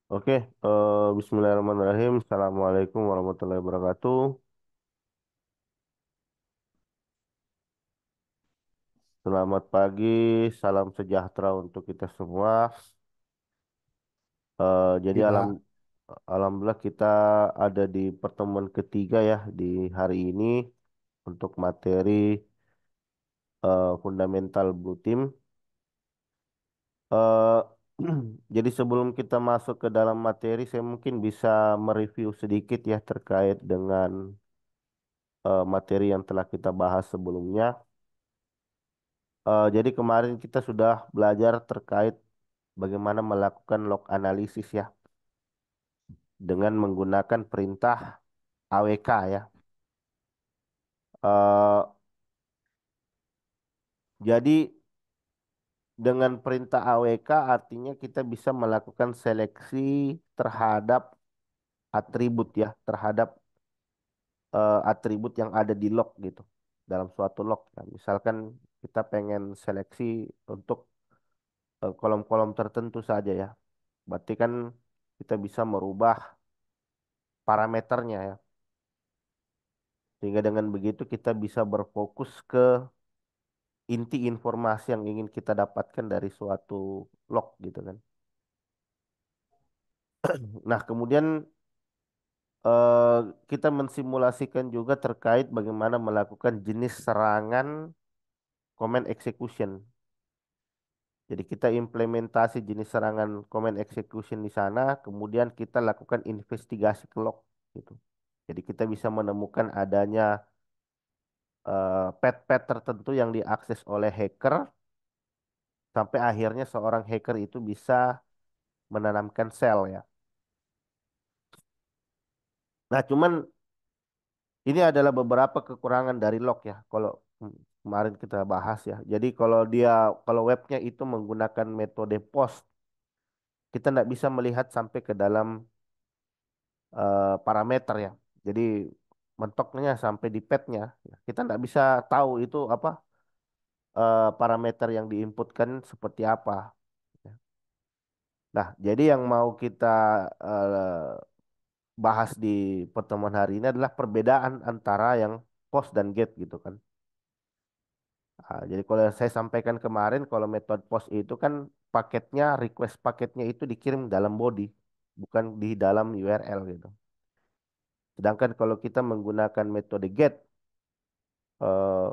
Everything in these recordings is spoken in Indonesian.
Oke, Bismillahirrahmanirrahim. Assalamualaikum warahmatullahi wabarakatuh. Selamat pagi, salam sejahtera untuk kita semua. Jadi Oke, Pak. alhamdulillah kita ada di pertemuan ketiga ya di hari ini untuk materi fundamental Blue Team. Eh, jadi sebelum kita masuk ke dalam materi, saya mungkin bisa mereview sedikit ya terkait dengan materi yang telah kita bahas sebelumnya. Jadi kemarin kita sudah belajar terkait bagaimana melakukan log analisis ya dengan menggunakan perintah AWK ya. Eh, jadi dengan perintah AWK artinya kita bisa melakukan seleksi terhadap atribut ya, terhadap atribut yang ada di log gitu dalam suatu log. Ya. Misalkan kita pengen seleksi untuk kolom-kolom tertentu saja ya. Berarti kan kita bisa merubah parameternya ya. Sehingga dengan begitu kita bisa berfokus ke inti informasi yang ingin kita dapatkan dari suatu log gitu kan. Nah, kemudian eh, kita mensimulasikan juga terkait bagaimana melakukan jenis serangan command execution. Jadi kita implementasi jenis serangan command execution di sana, kemudian kita lakukan investigasi ke log gitu. Jadi kita bisa menemukan adanya pet-pet tertentu yang diakses oleh hacker sampai akhirnya seorang hacker itu bisa menanamkan sel ya. Nah, cuman ini adalah beberapa kekurangan dari log ya. Kalau kemarin kita bahas ya. Jadi kalau webnya itu menggunakan metode post, kita tidak bisa melihat sampai ke dalam parameter ya. Jadi mentoknya sampai di petnya. Kita tidak bisa tahu itu apa parameter yang diinputkan seperti apa. Ya. Nah, jadi yang mau kita bahas di pertemuan hari ini adalah perbedaan antara yang post dan get gitu kan. Jadi kalau yang saya sampaikan kemarin, kalau metode post itu kan paketnya, request paketnya itu dikirim dalam body, bukan di dalam URL gitu. Sedangkan kalau kita menggunakan metode get, eh,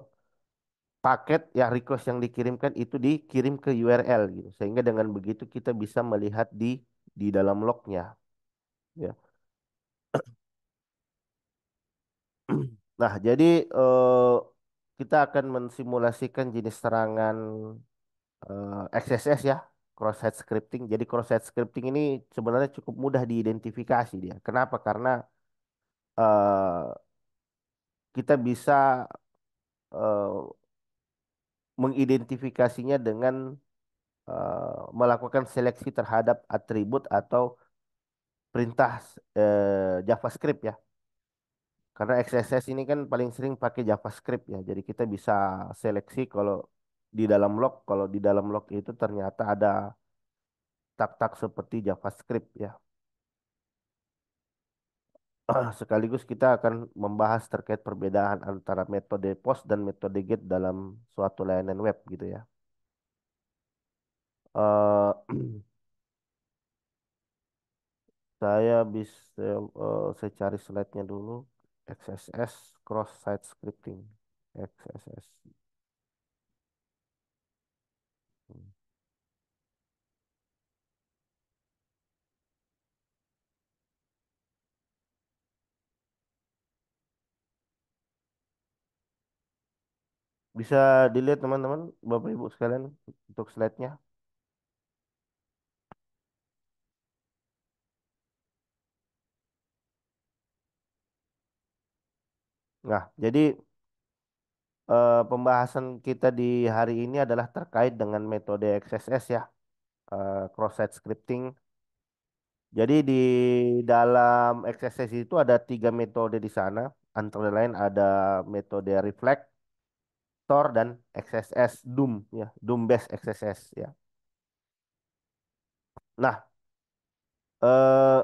paket ya request yang dikirimkan itu dikirim ke URL gitu. Sehingga dengan begitu kita bisa melihat di dalam lognya. Ya. Nah, jadi kita akan mensimulasikan jenis serangan XSS ya, cross-site scripting. Jadi cross-site scripting ini sebenarnya cukup mudah diidentifikasi dia. Kenapa? Karena eh, kita bisa eh, mengidentifikasinya dengan melakukan seleksi terhadap atribut atau perintah JavaScript ya. Karena XSS ini kan paling sering pakai JavaScript ya. Jadi kita bisa seleksi kalau di dalam log, kalau di dalam log itu ternyata ada tak-tak seperti JavaScript ya. Sekaligus kita akan membahas terkait perbedaan antara metode post dan metode get dalam suatu layanan web gitu ya. Eh, saya cari slide-nya dulu. XSS cross site scripting. XSS. Bisa dilihat teman-teman, Bapak Ibu sekalian untuk slide-nya. Nah, jadi pembahasan kita di hari ini adalah terkait dengan metode XSS ya, cross site scripting. Jadi di dalam XSS itu ada tiga metode di sana, antara lain ada metode reflect, store, dan XSS Doom ya, Doom based XSS ya. Nah, Eh,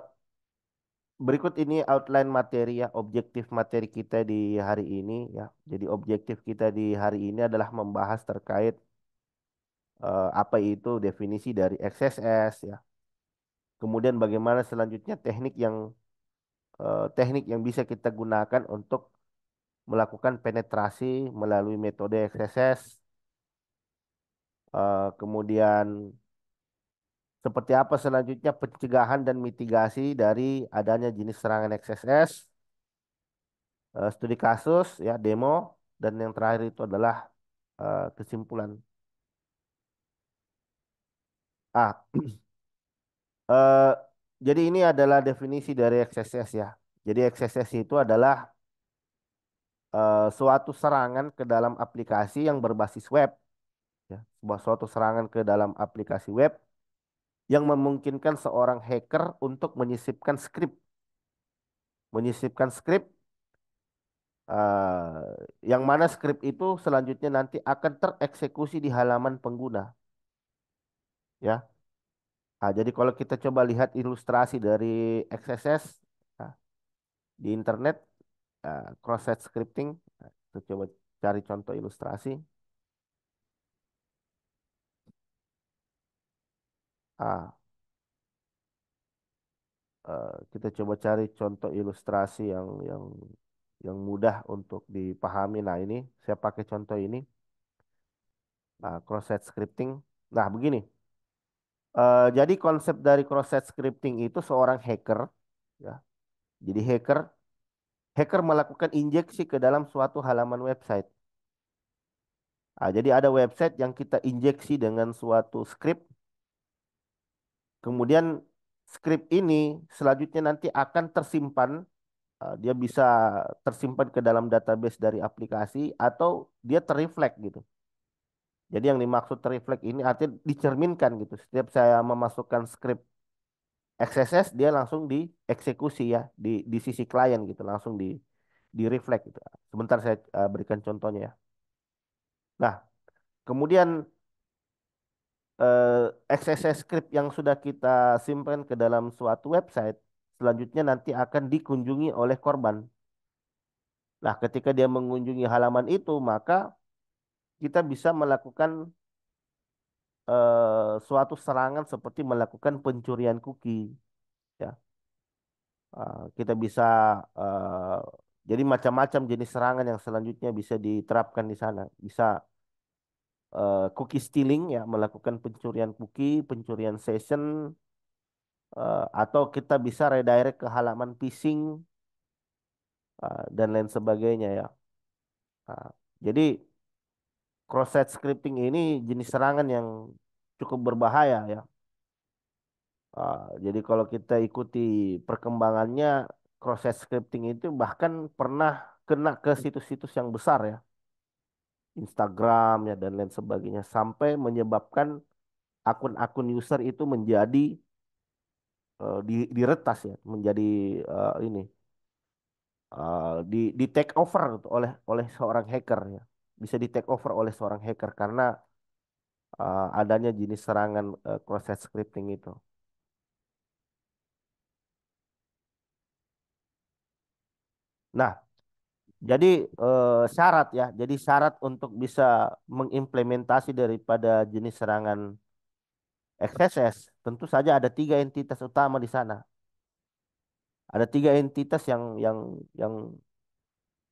Berikut ini outline materi ya, objektif materi kita di hari ini ya. Jadi objektif kita di hari ini adalah membahas terkait apa itu definisi dari XSS ya. Kemudian bagaimana selanjutnya teknik yang bisa kita gunakan untuk melakukan penetrasi melalui metode XSS. Kemudian seperti apa selanjutnya pencegahan dan mitigasi dari adanya jenis serangan XSS, studi kasus ya, demo, dan yang terakhir itu adalah kesimpulan. Ah, eh, jadi ini adalah definisi dari XSS ya. Jadi XSS itu adalah suatu serangan ke dalam aplikasi yang berbasis web, ya. Suatu serangan ke dalam aplikasi web yang memungkinkan seorang hacker untuk menyisipkan skrip yang mana skrip itu selanjutnya nanti akan tereksekusi di halaman pengguna, ya. Nah, jadi kalau kita coba lihat ilustrasi dari XSS nah, di internet, cross-site scripting, kita coba cari contoh ilustrasi. Ah, kita coba cari contoh ilustrasi yang mudah untuk dipahami. Nah, ini saya pakai contoh ini, cross-site scripting. Nah, begini. Jadi konsep dari cross-site scripting itu seorang hacker, ya. Jadi hacker melakukan injeksi ke dalam suatu halaman website. Jadi ada website yang kita injeksi dengan suatu script, kemudian script ini selanjutnya nanti akan tersimpan. Dia bisa tersimpan ke dalam database dari aplikasi atau dia terrefleks gitu. Jadi yang dimaksud terrefleks ini artinya dicerminkan gitu. Setiap saya memasukkan script XSS, dia langsung dieksekusi ya di sisi klien gitu, langsung di reflect gitu. Sebentar saya berikan contohnya ya. Nah, kemudian XSS script yang sudah kita simpan ke dalam suatu website selanjutnya nanti akan dikunjungi oleh korban. Nah, ketika dia mengunjungi halaman itu, maka kita bisa melakukan suatu serangan seperti melakukan pencurian cookie, ya. Kita bisa eh, jadi macam-macam jenis serangan yang selanjutnya bisa diterapkan di sana. Bisa cookie stealing ya, melakukan pencurian cookie, pencurian session, atau kita bisa redirect ke halaman phishing dan lain sebagainya ya. Jadi cross-site scripting ini jenis serangan yang cukup berbahaya ya. Jadi kalau kita ikuti perkembangannya, cross-site scripting itu bahkan pernah kena ke situs-situs yang besar ya, Instagram ya dan lain sebagainya, sampai menyebabkan akun-akun user itu menjadi diretas ya, menjadi ini di take over gitu oleh seorang hacker ya, bisa di take over oleh seorang hacker karena adanya jenis serangan cross-site scripting itu. Nah, jadi syarat ya, jadi syarat untuk bisa mengimplementasi daripada jenis serangan XSS, tentu saja ada tiga entitas utama di sana. Ada tiga entitas yang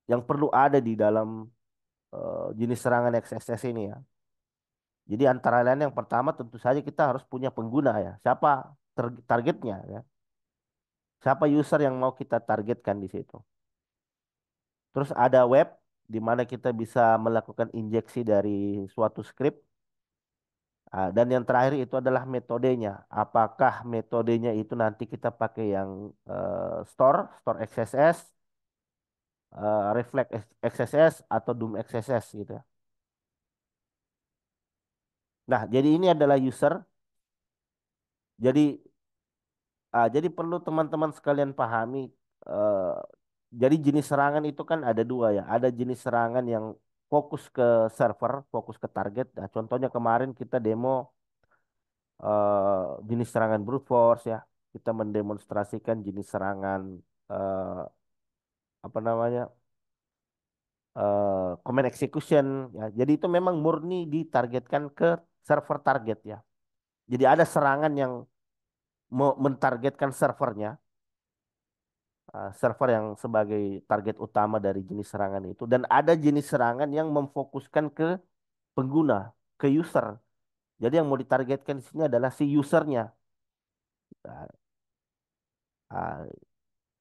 yang perlu ada di dalam jenis serangan XSS ini ya. Jadi antara lain yang pertama tentu saja kita harus punya pengguna ya. Siapa targetnya ya? Siapa user yang mau kita targetkan di situ? Terus ada web di mana kita bisa melakukan injeksi dari suatu script. Dan yang terakhir itu adalah metodenya. Apakah metodenya itu nanti kita pakai yang store XSS, reflect XSS atau Doom XSS gitu ya. Nah, jadi ini adalah user. Jadi perlu teman-teman sekalian pahami. eh, jadi jenis serangan itu kan ada dua ya. Ada jenis serangan yang fokus ke server, fokus ke target. Nah, contohnya kemarin kita demo jenis serangan brute force ya. kita mendemonstrasikan jenis serangan eh, apa namanya command execution ya. Jadi itu memang murni ditargetkan ke server target ya. Jadi ada serangan yang mentargetkan servernya, server yang sebagai target utama dari jenis serangan itu, dan ada jenis serangan yang memfokuskan ke pengguna, ke user. Jadi yang mau ditargetkan di sini adalah si usernya. Nah, ah,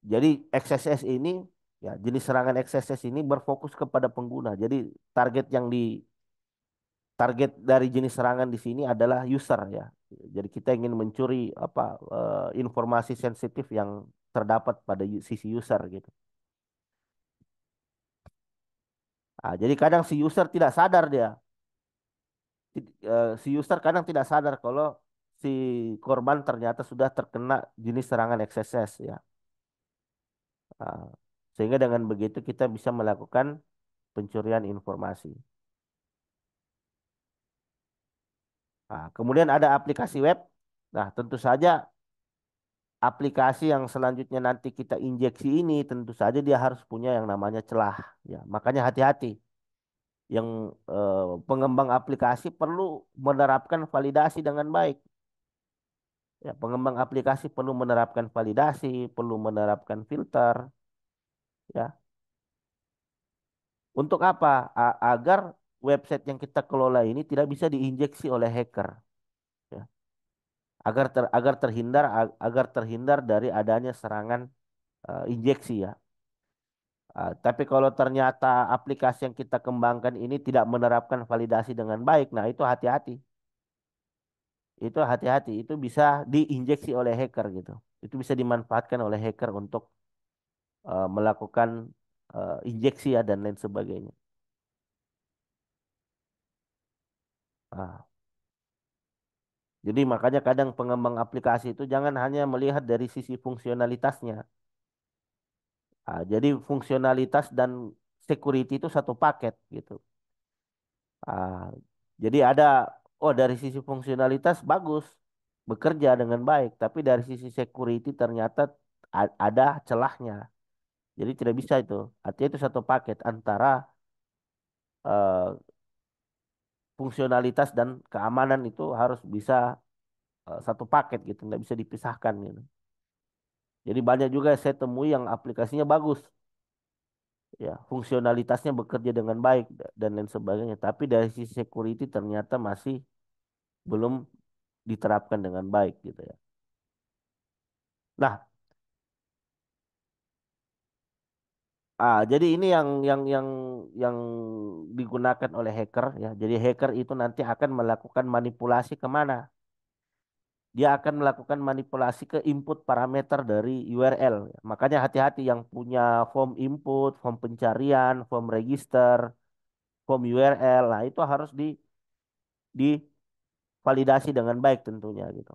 jadi XSS ini ya jenis serangan XSS ini berfokus kepada pengguna. Jadi target dari jenis serangan di sini adalah user ya. Jadi kita ingin mencuri apa informasi sensitif yang terdapat pada sisi user gitu. Ah, jadi kadang si user tidak sadar dia, si user kadang tidak sadar kalau si korban ternyata sudah terkena jenis serangan XSS ya. Ah, sehingga dengan begitu kita bisa melakukan pencurian informasi. Nah, kemudian ada aplikasi web. Nah, tentu saja aplikasi yang selanjutnya nanti kita injeksi ini tentu saja dia harus punya yang namanya celah ya. Makanya hati-hati yang pengembang aplikasi perlu menerapkan validasi dengan baik. Ya, pengembang aplikasi perlu menerapkan validasi, perlu menerapkan filter ya. Untuk apa? Agar website yang kita kelola ini tidak bisa diinjeksi oleh hacker ya. Agar terhindar dari adanya serangan injeksi ya. Tapi kalau ternyata aplikasi yang kita kembangkan ini tidak menerapkan validasi dengan baik, nah itu hati-hati. Itu hati-hati, itu bisa diinjeksi oleh hacker gitu. Itu bisa dimanfaatkan oleh hacker untuk melakukan injeksi ya dan lain sebagainya. Ah, jadi makanya kadang pengembang aplikasi itu jangan hanya melihat dari sisi fungsionalitasnya. Jadi fungsionalitas dan security itu satu paket gitu. Ah, jadi oh dari sisi fungsionalitas bagus, bekerja dengan baik, tapi dari sisi security ternyata ada celahnya. Jadi tidak bisa itu. Artinya itu satu paket antara eh, fungsionalitas dan keamanan itu harus bisa satu paket gitu, nggak bisa dipisahkan gitu. Jadi banyak juga saya temui yang aplikasinya bagus, ya fungsionalitasnya bekerja dengan baik dan lain sebagainya, tapi dari sisi security ternyata masih belum diterapkan dengan baik gitu ya. Nah, jadi ini yang digunakan oleh hacker ya. Jadi hacker itu nanti akan melakukan manipulasi kemana? Dia akan melakukan manipulasi ke input parameter dari URL. Makanya hati-hati yang punya form input, form pencarian, form register, form URL. Nah, itu harus divalidasi dengan baik tentunya gitu.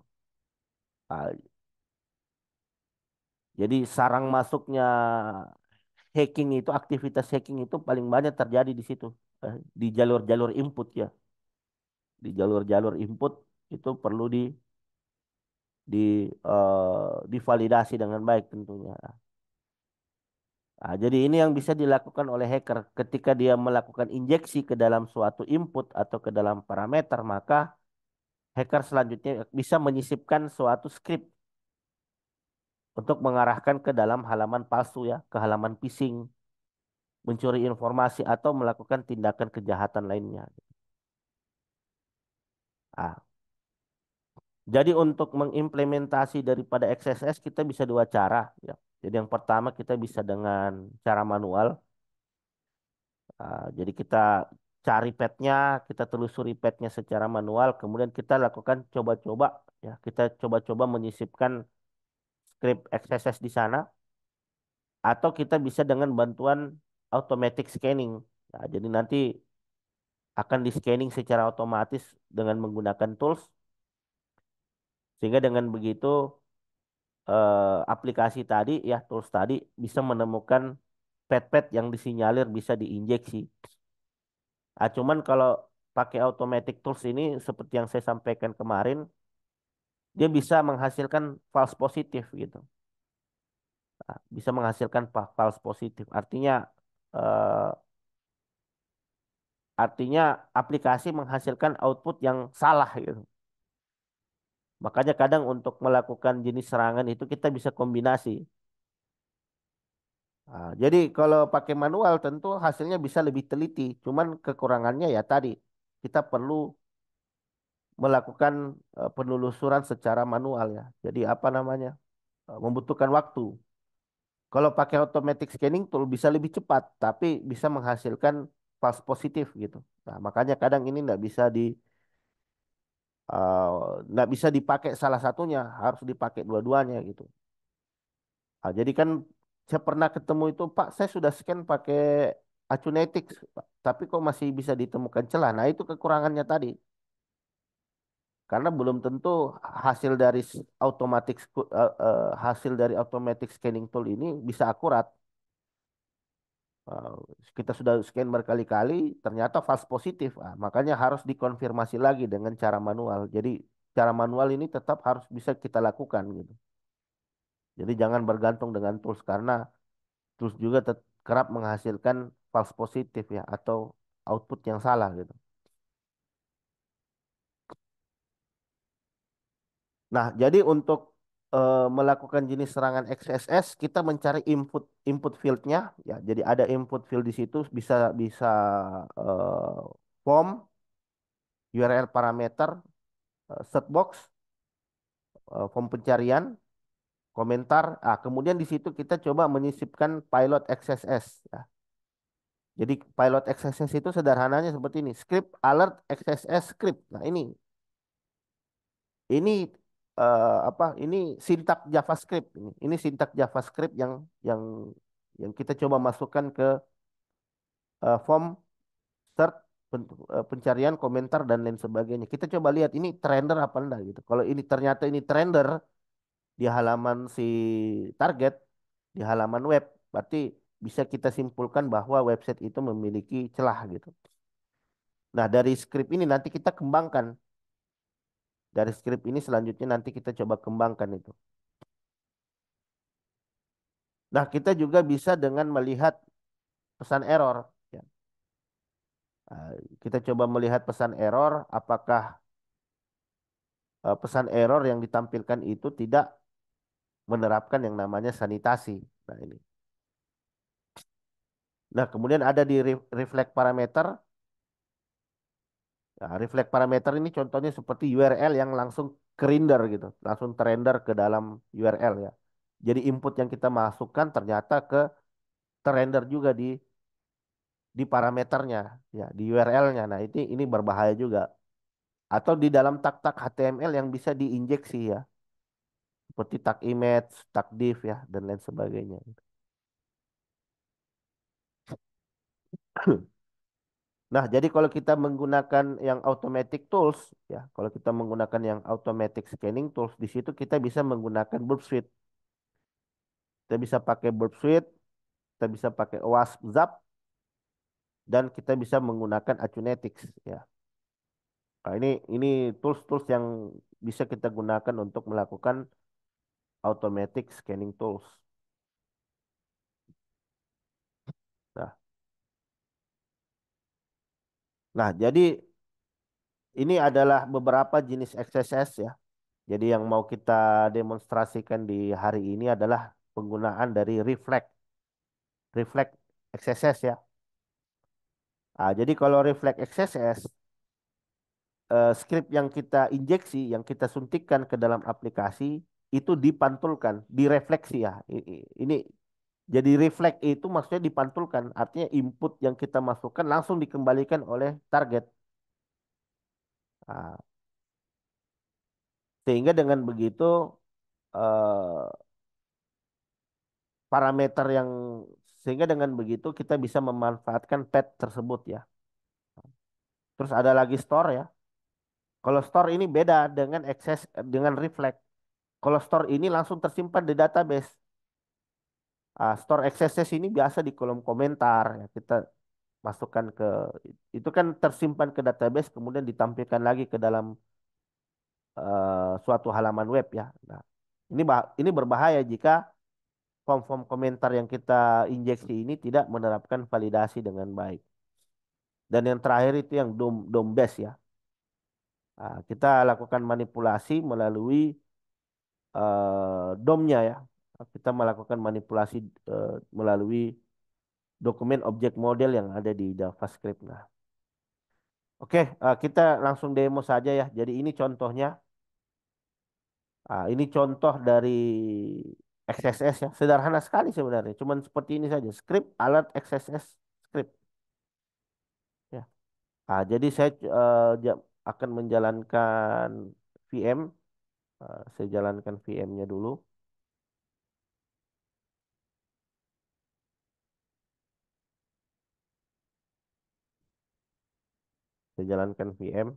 Ah, jadi sarang masuknya hacking itu, aktivitas hacking itu paling banyak terjadi di situ, di jalur-jalur input ya. Di jalur-jalur input itu perlu divalidasi dengan baik tentunya. Jadi ini yang bisa dilakukan oleh hacker ketika dia melakukan injeksi ke dalam suatu input atau ke dalam parameter, maka hacker selanjutnya bisa menyisipkan suatu script untuk mengarahkan ke dalam halaman palsu ya, ke halaman phishing, mencuri informasi atau melakukan tindakan kejahatan lainnya. Ah, jadi untuk mengimplementasi daripada XSS kita bisa dua cara ya. Jadi yang pertama kita bisa dengan cara manual. Jadi kita cari petnya, kita telusuri petnya secara manual, kemudian kita lakukan coba-coba ya. Kita coba-coba menyisipkan script XSS di sana, atau kita bisa dengan bantuan automatic scanning. Nah, jadi nanti akan di scanning secara otomatis dengan menggunakan tools, sehingga dengan begitu aplikasi tadi ya tools tadi bisa menemukan pet-pet yang disinyalir bisa diinjeksi. Cuman kalau pakai automatic tools ini seperti yang saya sampaikan kemarin, dia bisa menghasilkan false positif gitu. Nah, bisa menghasilkan false positif. Eh, artinya aplikasi menghasilkan output yang salah gitu. Makanya kadang untuk melakukan jenis serangan itu kita bisa kombinasi. Nah, jadi kalau pakai manual tentu hasilnya bisa lebih teliti. Cuman kekurangannya ya tadi kita perlu melakukan penelusuran secara manual ya. Jadi apa namanya? Membutuhkan waktu. Kalau pakai automatic scanning tool bisa lebih cepat, tapi bisa menghasilkan false positif gitu. Nah, makanya kadang ini eh, nggak bisa dipakai salah satunya, harus dipakai dua-duanya gitu. Nah, jadi kan saya pernah ketemu itu, Pak, saya sudah scan pakai Acunetics, Pak, tapi kok masih bisa ditemukan celah. Nah, itu kekurangannya tadi. Karena belum tentu hasil dari hasil dari automatic scanning tool ini bisa akurat. Uh, Kita sudah scan berkali-kali, ternyata false positif. Ah, makanya harus dikonfirmasi lagi dengan cara manual. Jadi cara manual ini tetap harus bisa kita lakukan gitu. Jadi jangan bergantung dengan tools karena tools juga kerap menghasilkan false positif ya atau output yang salah gitu. Nah, jadi untuk melakukan jenis serangan XSS kita mencari input input fieldnya ya. Jadi ada input field di situ bisa bisa eh, form, URL parameter, set box, form pencarian, komentar. Ah, kemudian di situ kita coba menyisipkan pilot XSS ya. Jadi pilot XSS itu sederhananya seperti ini, script alert XSS script. Nah, ini apa? Ini sintak JavaScript ini. Ini sintak JavaScript yang yang kita coba masukkan ke form search, pencarian, komentar dan lain sebagainya. Kita coba lihat ini trender apa enggak gitu. Kalau ini ternyata ini trender di halaman si target, di halaman web, berarti bisa kita simpulkan bahwa website itu memiliki celah gitu. Nah, dari script ini nanti kita kembangkan. Dari script ini selanjutnya nanti kita coba kembangkan itu. Nah, kita juga bisa dengan melihat pesan error. Ya. Nah, kita coba melihat pesan error, apakah pesan error yang ditampilkan itu tidak menerapkan yang namanya sanitasi. Nah, ini. Nah, kemudian ada di reflect parameter. Nah, reflect parameter ini contohnya seperti URL yang langsung kerender gitu, langsung terrender ke dalam URL ya. Jadi input yang kita masukkan ternyata terrender juga di parameternya ya, di URL-nya. Nah, ini berbahaya juga. Atau di dalam tag-tag HTML yang bisa diinjeksi ya, seperti tag image, tag div ya, dan lain sebagainya. Nah, jadi kalau kita menggunakan yang automatic tools, ya, kalau kita menggunakan yang automatic scanning tools, di situ kita bisa menggunakan Burp Suite. Kita bisa pakai Burp Suite, kita bisa pakai OWASP Zap, dan kita bisa menggunakan Acunetics, ya. Nah, ini tools-tools yang bisa kita gunakan untuk melakukan automatic scanning tools. Nah, nah, jadi ini adalah beberapa jenis XSS ya. Jadi yang mau kita demonstrasikan di hari ini adalah penggunaan dari reflect XSS ya. Ah, jadi kalau reflect XSS, script yang kita injeksi, yang kita suntikkan ke dalam aplikasi itu dipantulkan, direfleksi ya. Ini jadi reflect itu maksudnya dipantulkan, artinya input yang kita masukkan langsung dikembalikan oleh target. Ah, sehingga dengan begitu eh, parameter yang sehingga dengan begitu kita bisa memanfaatkan path tersebut ya. Terus ada lagi store ya. Kalau store ini beda dengan access dengan reflect. Kalau store ini langsung tersimpan di database. Store accesses ini biasa di kolom komentar ya. Kita masukkan ke itu kan tersimpan ke database kemudian ditampilkan lagi ke dalam suatu halaman web ya. Nah, ini berbahaya jika form-form komentar yang kita injeksi ini tidak menerapkan validasi dengan baik. Dan yang terakhir itu yang DOM based ya. Nah, kita lakukan manipulasi melalui DOM-nya ya. Kita melakukan manipulasi melalui dokumen objek model yang ada di JavaScript. Nah, oke, kita langsung demo saja ya. Jadi ini contohnya. Ini contoh dari XSS ya. Sederhana sekali sebenarnya. Cuman seperti ini saja. Script alert XSS script ya. Jadi saya akan menjalankan VM. Saya jalankan VM-nya dulu. Saya jalankan VM.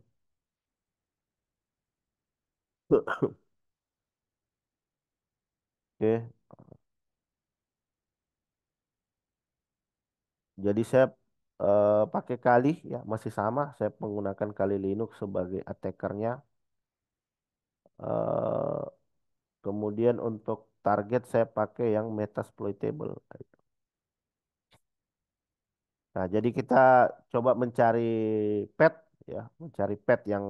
Oke, jadi saya pakai Kali ya, masih sama. Saya menggunakan Kali Linux sebagai attackernya. Eh, Kemudian untuk target saya pakai yang Metasploitable. Nah, jadi kita coba mencari pet ya, mencari pet yang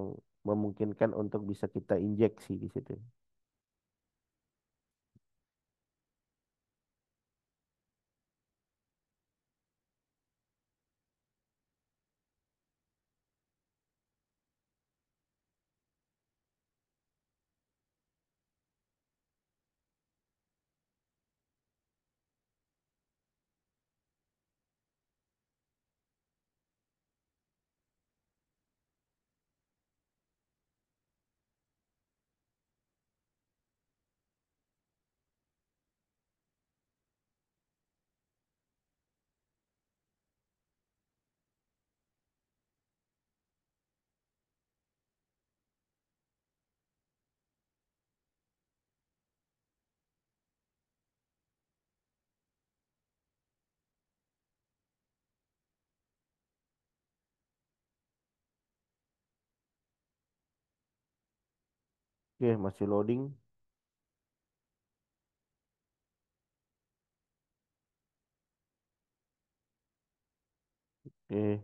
memungkinkan untuk bisa kita injeksi di situ. Oke, masih loading. Oke,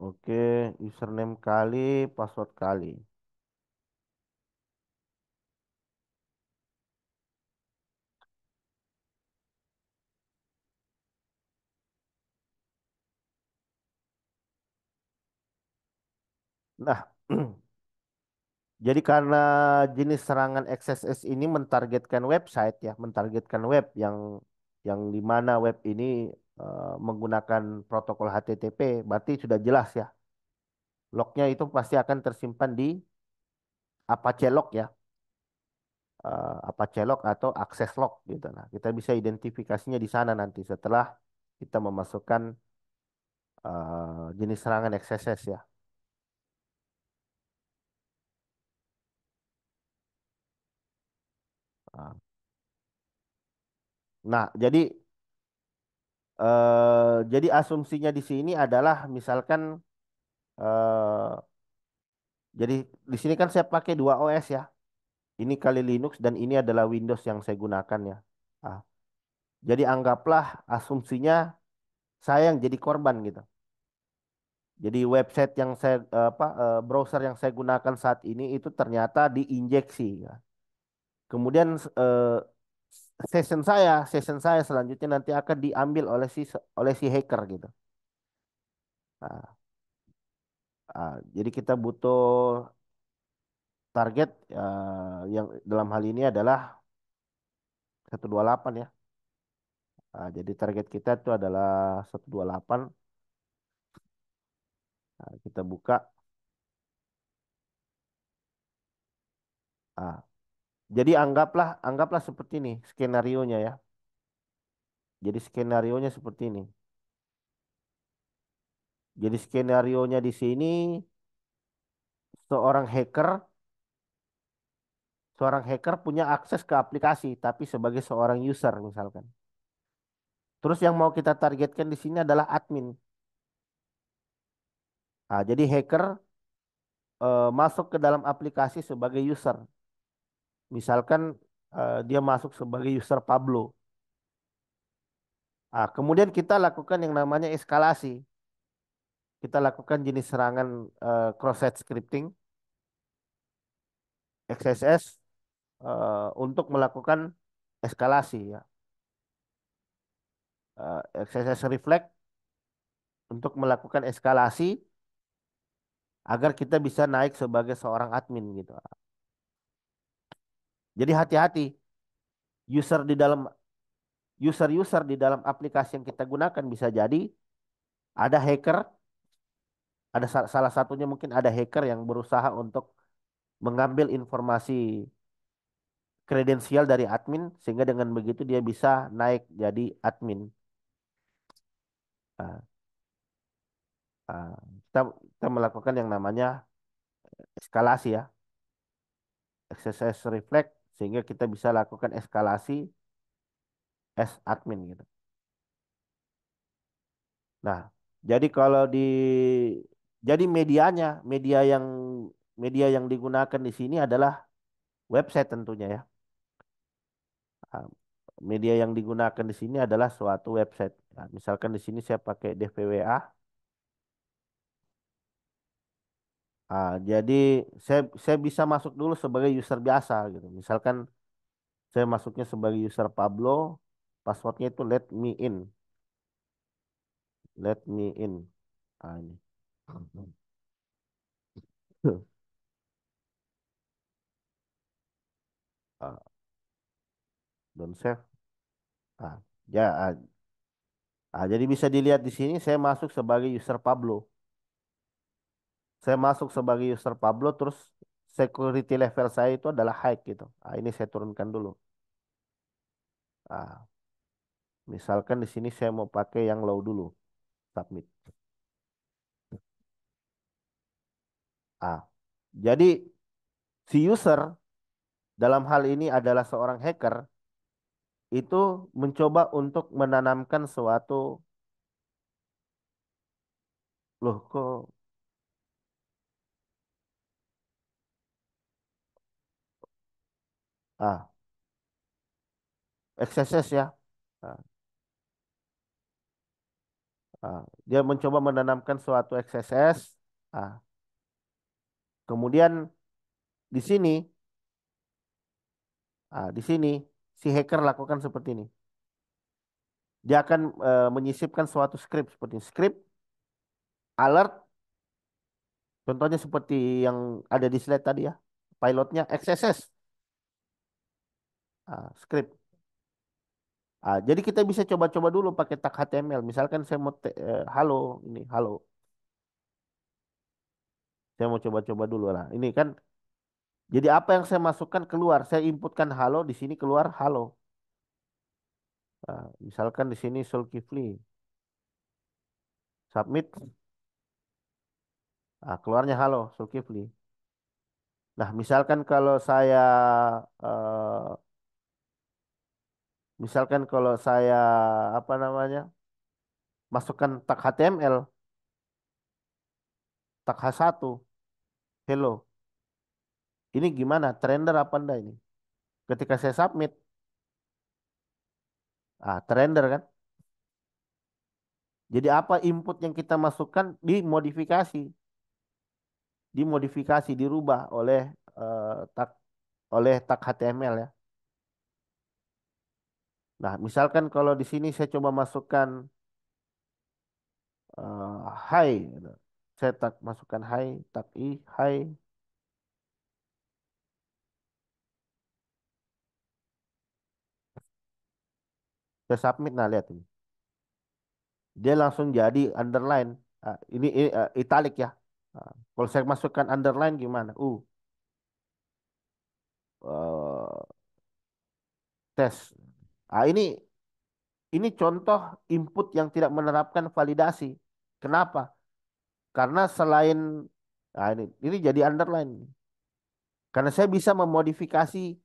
oke, username kali, password kali. Nah, jadi karena jenis serangan XSS ini mentargetkan website ya, mentargetkan web yang di mana web ini menggunakan protokol HTTP, berarti sudah jelas ya. Lognya itu pasti akan tersimpan di Apache Log ya, Apache Log atau akses log gitu. Nah, kita bisa identifikasinya di sana nanti setelah kita memasukkan jenis serangan XSS ya. Ah. Nah, jadi asumsinya di sini adalah misalkan eh, jadi di sini kan saya pakai dua OS ya. Ini kali Linux dan ini adalah Windows yang saya gunakan ya. Ah, jadi anggaplah asumsinya saya yang jadi korban gitu. Jadi website yang browser yang saya gunakan saat ini itu ternyata diinjeksi ya. Kemudian session saya selanjutnya nanti akan diambil oleh si hacker gitu. Nah, jadi kita butuh target yang dalam hal ini adalah 128 ya. Jadi target kita itu adalah 128. Kita buka. Ah, jadi anggaplah seperti ini skenarionya ya. Jadi skenarionya seperti ini. Jadi skenarionya di sini seorang hacker Seorang hacker punya akses ke aplikasi, tapi sebagai seorang user misalkan. Terus yang mau kita targetkan di sini adalah admin. Nah, jadi hacker masuk ke dalam aplikasi sebagai user. Misalkan dia masuk sebagai user Pablo. Ah, kemudian kita lakukan yang namanya eskalasi. Kita lakukan jenis serangan cross-site scripting, XSS, untuk melakukan eskalasi ya. XSS reflect untuk melakukan eskalasi agar kita bisa naik sebagai seorang admin gitu. Jadi hati-hati user di dalam user-user di dalam aplikasi yang kita gunakan bisa jadi ada hacker, ada salah satunya mungkin ada hacker yang berusaha untuk mengambil informasi kredensial dari admin sehingga dengan begitu dia bisa naik jadi admin. Nah, nah, kita kita melakukan yang namanya eskalasi ya, exercise reflect sehingga kita bisa lakukan eskalasi as admin gitu. Nah, jadi kalau jadi media yang digunakan di sini adalah website tentunya ya. Ah, media yang digunakan di sini adalah suatu website. Nah, misalkan di sini saya pakai DVWA. Jadi saya bisa masuk dulu sebagai user biasa gitu. Misalkan saya masuknya sebagai user Pablo, passwordnya itu let me in. Ini. Ah, don't save. Ah, ya, jadi bisa dilihat di sini saya masuk sebagai user Pablo. Saya masuk sebagai user Pablo, terus security level saya itu adalah high gitu. Ini saya turunkan dulu. Ah, misalkan di sini saya mau pakai yang low dulu, submit. Ah, jadi si user dalam hal ini adalah seorang hacker itu mencoba untuk menanamkan suatu loh kok ah XSS ya. Ah, dia mencoba menanamkan suatu XSS. Ah, kemudian di sini di sini si hacker lakukan seperti ini. Dia akan menyisipkan suatu script seperti ini. Script alert, contohnya seperti yang ada di slide tadi ya. Pilotnya XSS, script. Jadi kita bisa coba-coba dulu pakai tag HTML. Misalkan saya mau halo ini halo. Saya mau coba-coba dulu lah. Ini kan jadi apa yang saya masukkan keluar. Saya inputkan halo di sini keluar halo. Misalkan di sini Zulkifli submit, keluarnya halo Zulkifli. Nah, eh, misalkan kalau saya apa namanya masukkan tag HTML, tag H1, hello. Ini gimana? Trender apa enggak ini? Ketika saya submit, trender kan? Jadi apa input yang kita masukkan dimodifikasi, dirubah tag tag HTML ya. Nah, misalkan kalau di sini saya coba masukkan hi, gitu. Saya masukkan hi, tag i, hi, saya submit. Nah, lihat ini. Dia langsung jadi underline. Ini italic ya. Kalau saya masukkan underline gimana? Eh, tes. Ini contoh input yang tidak menerapkan validasi. Kenapa? Karena selain ini jadi underline. Karena saya bisa memodifikasi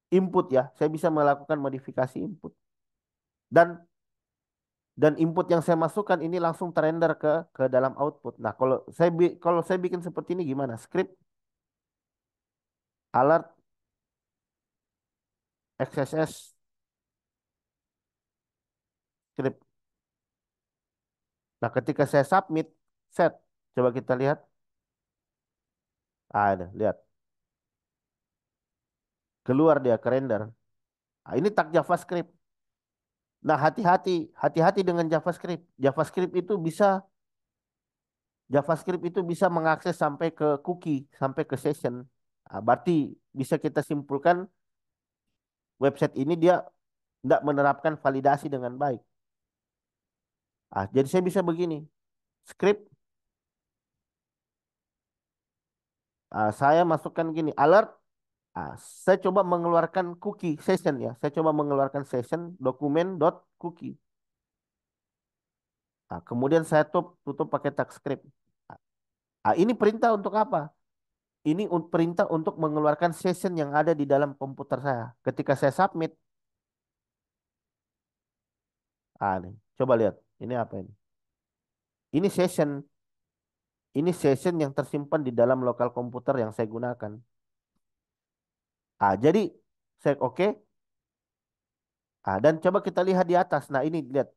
input ya, saya bisa melakukan modifikasi input dan input yang saya masukkan ini langsung terrender ke dalam output. Nah, kalau saya bikin seperti ini gimana? Script alert XSS script. Nah, ketika saya submit set, coba kita lihat. Ada, lihat. Keluar dia ke render. Nah, ini tag JavaScript. Nah, hati-hati dengan JavaScript. JavaScript itu bisa mengakses sampai ke cookie, sampai ke session. Nah, berarti bisa kita simpulkan website ini dia tidak menerapkan validasi dengan baik. Ah, jadi saya bisa begini, script, saya masukkan gini, alert. Saya coba mengeluarkan cookie session ya. Saya coba mengeluarkan session dokumen dot cookie. Kemudian saya tutup pakai tag script. Ini perintah untuk apa? Ini perintah untuk mengeluarkan session yang ada di dalam komputer saya. Ketika saya submit, nih, coba lihat. Ini apa ini? Ini session. Ini session yang tersimpan di dalam lokal komputer yang saya gunakan. Jadi saya oke. Dan coba kita lihat di atas. Nah, ini lihat.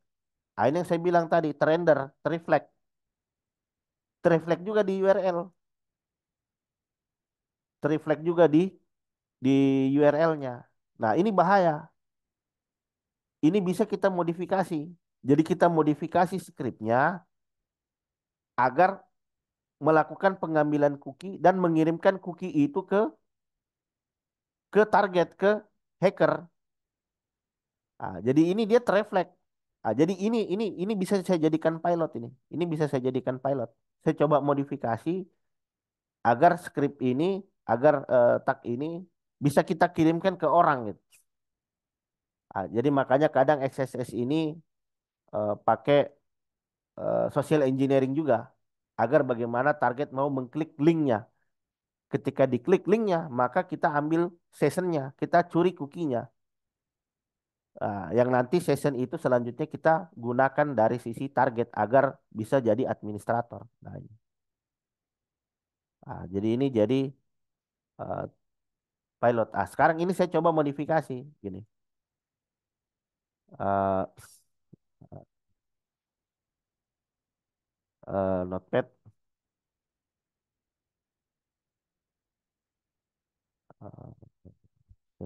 Ini yang saya bilang tadi, terrender, terreflect. Terreflect juga di URL. Terreflect juga di URL-nya. Nah, ini bahaya. Ini bisa kita modifikasi. Jadi kita modifikasi scriptnya agar melakukan pengambilan cookie dan mengirimkan cookie itu ke target, ke hacker. Jadi ini dia terreflect. Jadi ini bisa saya jadikan pilot ini. Ini bisa saya jadikan pilot. Saya coba modifikasi agar script ini, agar tag ini bisa kita kirimkan ke orang gitu. Jadi makanya kadang XSS ini pakai social engineering juga agar bagaimana target mau mengklik linknya. Ketika diklik linknya, maka kita ambil sessionnya, kita curi cookie-nya. Yang nanti session itu selanjutnya kita gunakan dari sisi target agar bisa jadi administrator. Nah, ini. Jadi ini jadi eh, pilot. Sekarang ini saya coba modifikasi gini. Eh, Notepad.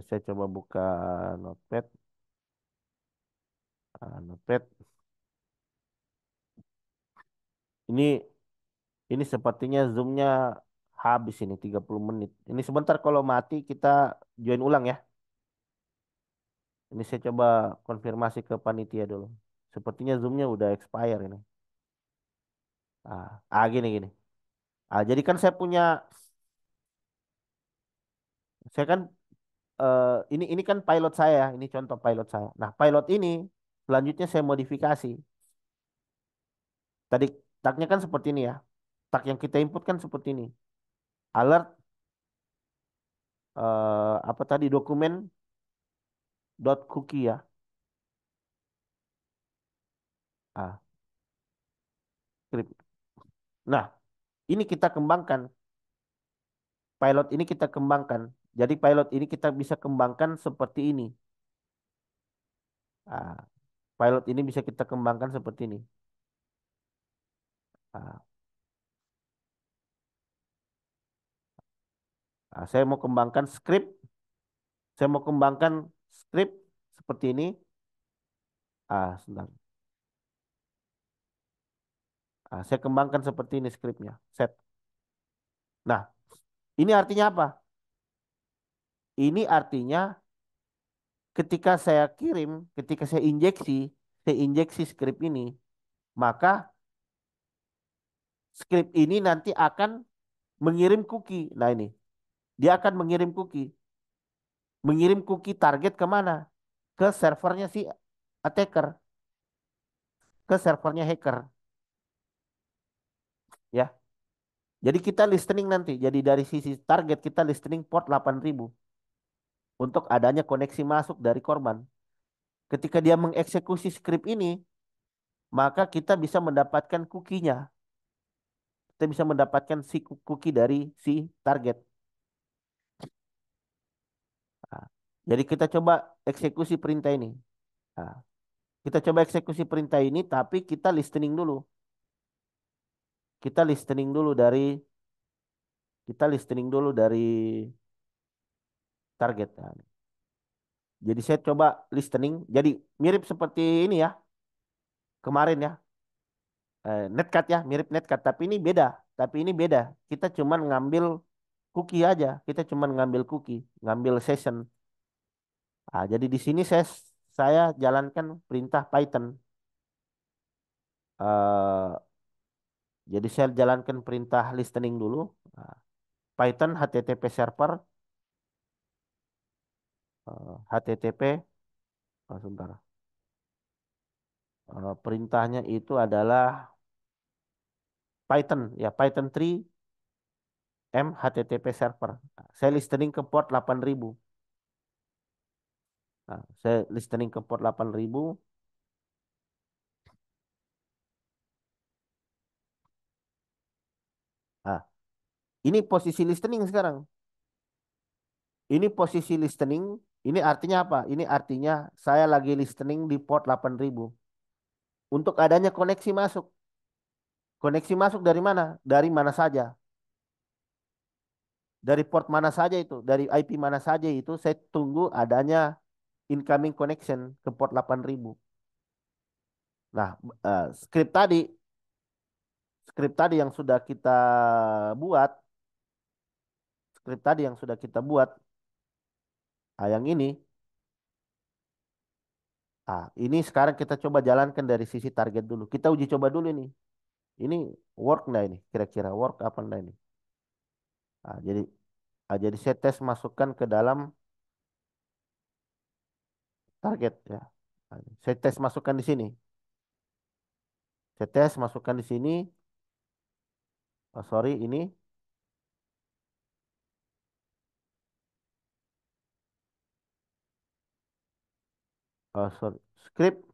Saya coba buka Notepad. Notepad. Ini sepertinya zoomnya habis ini 30 menit. Ini sebentar kalau mati kita join ulang ya. Ini saya coba konfirmasi ke panitia dulu. Sepertinya zoomnya udah expire ini. Gini. Jadi kan saya kan ini kan pilot saya, ini contoh pilot saya. Nah, pilot ini selanjutnya saya modifikasi. Tadi tagnya kan seperti ini ya. Tag yang kita input kan seperti ini. Alert apa tadi dokumen dot cookie ya. Ah, script. Nah, ini kita kembangkan. Pilot ini kita kembangkan. Jadi pilot ini kita bisa kembangkan seperti ini. Ah, Pilot ini bisa kita kembangkan seperti ini. Ah, saya mau kembangkan script. Saya mau kembangkan script seperti ini. Sebentar. Saya kembangkan seperti ini scriptnya. Set. Nah, ini artinya apa? Ini artinya ketika saya injeksi script ini, maka script ini nanti akan mengirim cookie. Nah ini, dia akan mengirim cookie target kemana? Ke servernya si attacker, ke servernya hacker, ya. Jadi kita listening nanti. Jadi dari sisi target kita listening port 8.000 untuk adanya koneksi masuk dari korban. Ketika dia mengeksekusi script ini, maka kita bisa mendapatkan cookie-nya. Kita bisa mendapatkan si cookie dari si target. Nah, jadi kita coba eksekusi perintah ini. Nah, kita coba eksekusi perintah ini, tapi kita listening dulu. Kita listening dulu dari kita listening dulu dari target. Nah, jadi saya coba listening. Jadi mirip seperti ini ya kemarin ya. Netcat ya, mirip netcat. Tapi ini beda. Tapi ini beda. Kita cuman ngambil cookie aja. Kita cuman ngambil cookie, ngambil session. Ah, jadi di sini saya jalankan perintah Python. Eh, jadi saya jalankan perintah listening dulu. Ah, Python HTTP server, HTTP. Sebentar. Perintahnya itu adalah Python ya, Python 3 M HTTP server. Nah, saya listening ke port 8.000. Nah, saya listening ke port 8.000. Nah, ini posisi listening sekarang. Ini posisi listening. Ini artinya apa? Ini artinya saya lagi listening di port 8.000 untuk adanya koneksi masuk. Koneksi masuk dari mana? Dari mana saja. Dari port mana saja itu. Dari IP mana saja itu. Saya tunggu adanya incoming connection ke port 8.000. Nah, skrip tadi yang sudah kita buat, skrip tadi yang sudah kita buat, yang ini sekarang kita coba jalankan dari sisi target dulu. Kita uji coba dulu ini. Ini work nggak ini? Kira-kira work apa enggak ini? Jadi saya tes masukkan ke dalam target ya. Saya tes masukkan di sini. Saya tes masukkan di sini. Oh, sorry, ini sorry, script.